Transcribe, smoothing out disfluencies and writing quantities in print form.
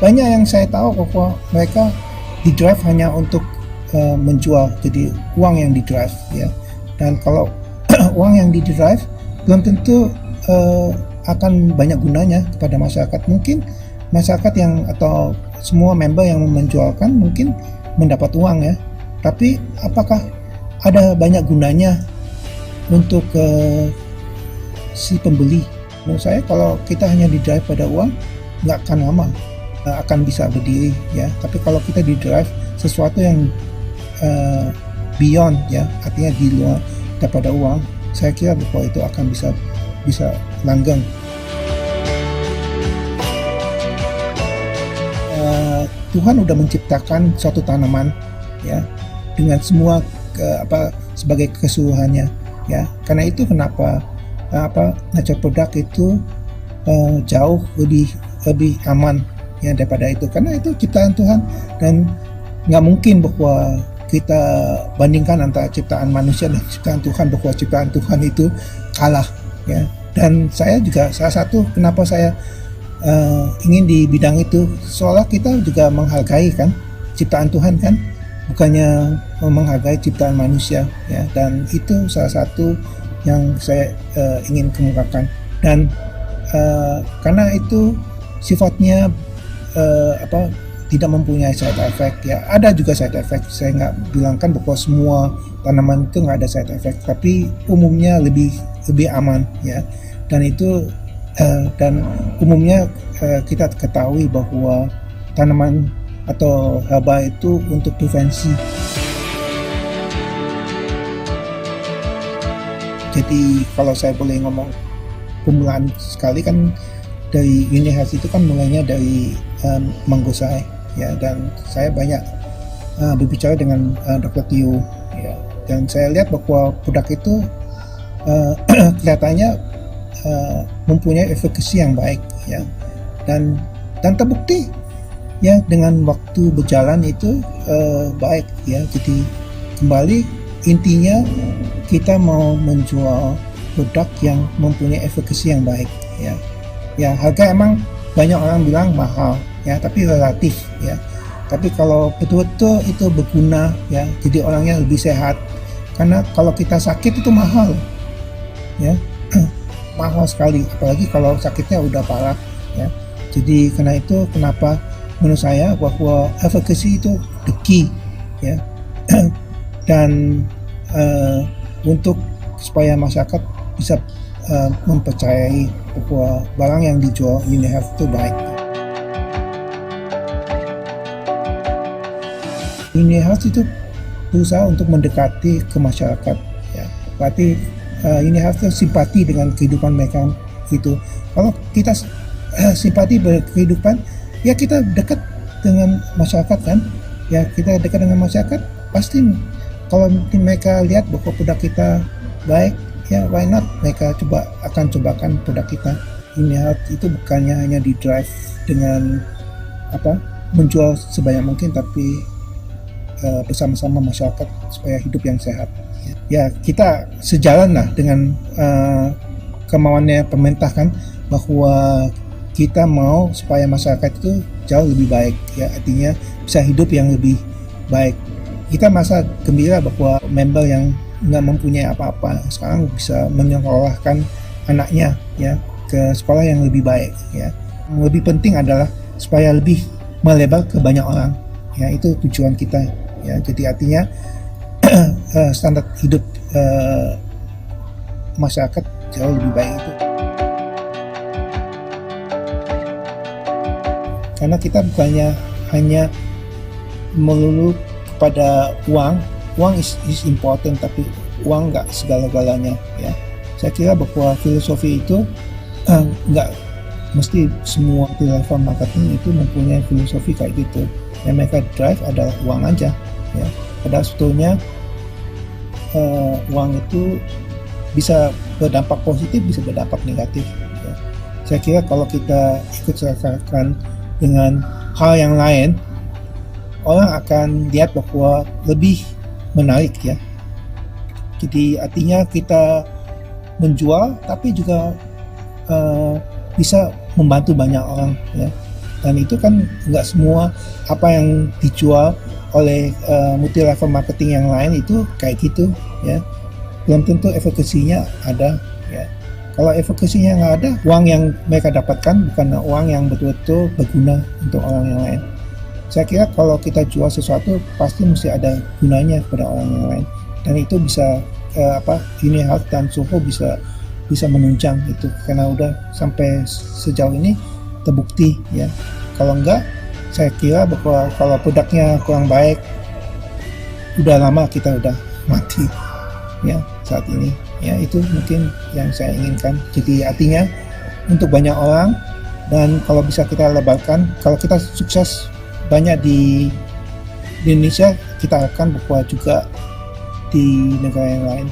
banyak yang saya tahu bahwa mereka di drive hanya untuk menjual, jadi uang yang di drive ya. Dan kalau uang yang di drive belum tentu akan banyak gunanya kepada masyarakat. Mungkin masyarakat yang atau semua member yang menjualkan mungkin mendapat uang ya, tapi apakah ada banyak gunanya untuk si pembeli? Menurut saya kalau kita hanya di drive pada uang, nggak akan lama akan bisa berdiri ya. Tapi kalau kita di drive sesuatu yang beyond ya, artinya di luar daripada uang, saya kira bahwa itu akan bisa langgeng. Tuhan udah menciptakan suatu tanaman ya dengan semua sebagai keseluruhannya ya. Karena itu kenapa natural product itu jauh lebih aman ya daripada itu, karena itu ciptaan Tuhan dan nggak mungkin bahwa kita bandingkan antara ciptaan manusia dan ciptaan Tuhan, bahwa ciptaan Tuhan itu kalah ya. Dan saya juga salah satu kenapa saya ingin di bidang itu, seolah kita juga menghargai kan ciptaan Tuhan kan, bukannya menghargai ciptaan manusia ya. Dan itu salah satu yang saya ingin kemukakan. Dan karena itu sifatnya tidak mempunyai side effect ya. Ada juga side effect, saya nggak bilangkan bahwa semua tanaman itu nggak ada side effect, tapi umumnya lebih aman ya. Dan itu dan umumnya kita ketahui bahwa tanaman atau herba itu untuk prevensi. Jadi kalau saya boleh ngomong permulaan sekali kan, dari Unihas itu kan mulainya dari Manggosai ya, dan saya banyak berbicara dengan Dr. Tio ya, dan saya lihat bahwa produk itu kelihatannya mempunyai efikasi yang baik ya, dan terbukti ya dengan waktu berjalan itu baik ya. Jadi kembali intinya kita mau menjual produk yang mempunyai efikasi yang baik ya. Ya, harga emang banyak orang bilang mahal ya, tapi relatif ya. Tapi kalau betul-betul itu berguna ya, jadi orangnya lebih sehat. Karena kalau kita sakit itu mahal ya, mahal sekali, apalagi kalau sakitnya udah parah ya. Jadi karena itu kenapa menurut saya bahwa efficacy itu the key ya. Dan untuk supaya masyarakat bisa mempercayai bahwa barang yang dijual Unihas itu baik. Unihas itu berusaha untuk mendekati ke masyarakat ya. Berarti Unihas itu simpati dengan kehidupan mereka itu. Kalau kita simpati berkehidupan, ya kita dekat dengan masyarakat kan. Ya kita dekat dengan masyarakat, pasti kalau mereka lihat bahwa produk kita baik, ya why not, mereka akan cobakan produk kita. Unihas itu bukannya hanya di drive dengan menjual sebanyak mungkin, tapi bersama-sama masyarakat supaya hidup yang sehat. Ya kita sejalan lah dengan kemauannya pemerintah kan, bahwa kita mau supaya masyarakat itu jauh lebih baik ya, artinya bisa hidup yang lebih baik. Kita merasa gembira bahwa member yang nggak mempunyai apa-apa sekarang bisa menyekolahkan anaknya ya ke sekolah yang lebih baik ya. Yang lebih penting adalah supaya lebih melebar ke banyak orang ya, itu tujuan kita ya. Jadi artinya standar hidup masyarakat jauh lebih baik itu. Karena kita bukannya hanya melulu kepada uang is important, tapi uang nggak segala-galanya ya. Saya kira bahwa filosofi itu nggak mesti semua platform marketing itu mempunyai filosofi kayak gitu. Yang mereka drive adalah uang aja ya. Padahal sebetulnya uang itu bisa berdampak positif, bisa berdampak negatif ya. Saya kira kalau kita ikut sertakan dengan hal yang lain, orang akan lihat bahwa lebih menarik ya. Jadi artinya kita menjual tapi juga bisa membantu banyak orang ya. dan itu kan nggak semua apa yang dijual oleh multi level marketing yang lain itu kayak gitu ya, belum tentu efekasinya ada ya. Kalau efekasinya nggak ada, uang yang mereka dapatkan bukan uang yang betul-betul berguna untuk orang yang lain. Saya kira kalau kita jual sesuatu pasti mesti ada gunanya kepada orang yang lain, dan itu bisa Uni Health dan Soho bisa menunjang itu karena udah sampai sejauh ini terbukti ya. Kalau enggak, saya kira bahwa kalau produknya kurang baik, udah lama kita udah mati ya saat ini ya. Itu mungkin yang saya inginkan. Jadi artinya untuk banyak orang, dan kalau bisa kita lebarkan, kalau kita sukses banyak di Indonesia, kita akan berbuat juga di negara yang lain.